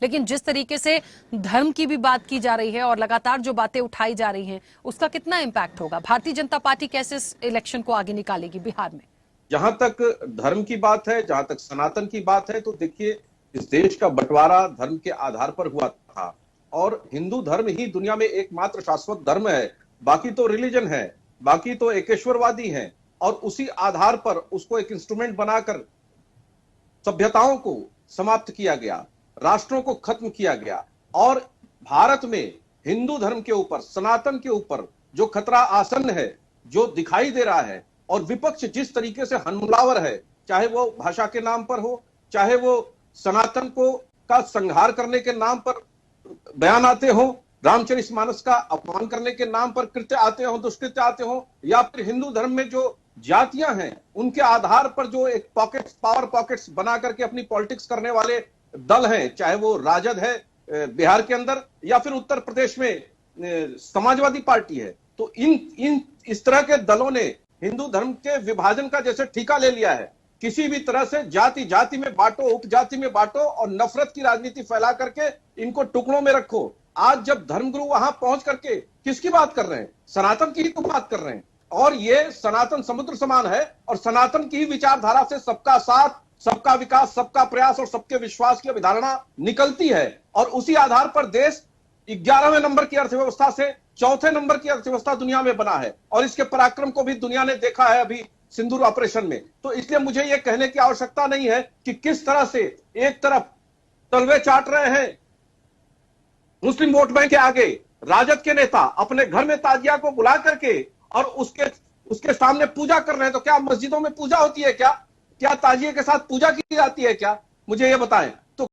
लेकिन जिस तरीके से धर्म की भी बात की जा रही है और लगातार जो बातें उठाई जा रही हैं, उसका कितना इम्पैक्ट होगा? भारतीय जनता पार्टी कैसे इस इलेक्शन को आगे निकालेगी बिहार में? जहां तक धर्म की बात है, जहां तक सनातन की बात है, तो देखिए, इस देश का बंटवारा धर्म के आधार पर हुआ था और हिंदू धर्म ही दुनिया में एकमात्र शाश्वत धर्म है। बाकी तो रिलीजन है, बाकी तो एकेश्वरवादी हैं और उसी आधार पर उसको एक इंस्ट्रूमेंट बनाकर सभ्यताओं को समाप्त किया गया, राष्ट्रों को खत्म किया गया और भारत में हिंदू धर्म के ऊपर, सनातन के ऊपर जो खतरा आसन्न है, जो दिखाई दे रहा है और विपक्ष जिस तरीके से हमलावर है, चाहे वो भाषा के नाम पर हो, चाहे वो सनातन को का संहार करने के नाम पर बयान आते हो, रामचरितमानस का अपमान करने के नाम पर कृत्य आते हो, दुष्कृत्य आते हो, या फिर हिंदू धर्म में जो जातियां हैं उनके आधार पर जो एक पॉकेट्स, पावर पॉकेट्स बना करके अपनी पॉलिटिक्स करने वाले दल हैं, चाहे वो राजद है बिहार के अंदर या फिर उत्तर प्रदेश में समाजवादी पार्टी है, तो इन इस तरह के दलों ने हिंदू धर्म के विभाजन का जैसे ठेका ले लिया है। किसी भी तरह से जाति जाति में बांटो, उपजाति में बांटो और नफरत की राजनीति फैला करके इनको टुकड़ों में रखो। आज जब धर्मगुरु वहां पहुंच करके किसकी बात कर रहे हैं? सनातन की ही तो बात कर रहे हैं और ये सनातन समुद्र समान है और सनातन की ही विचारधारा से सबका साथ, सबका विकास, सबका प्रयास और सबके विश्वास की अवधारणा निकलती है और उसी आधार पर देश 11वें नंबर की अर्थव्यवस्था से 4थे नंबर की अर्थव्यवस्था दुनिया में बना है और इसके पराक्रम को भी दुनिया ने देखा है अभी सिंदूर ऑपरेशन में। तो इसलिए मुझे यह कहने की आवश्यकता नहीं है कि किस तरह से एक तरफ तलवे चाट रहे हैं मुस्लिम वोट बैंक के आगे राजद के नेता अपने घर में ताजिया को बुला करके और उसके सामने पूजा कर रहे हैं। तो क्या मस्जिदों में पूजा होती है क्या? क्या ताजिए के साथ पूजा की जाती है क्या? मुझे ये बताएं।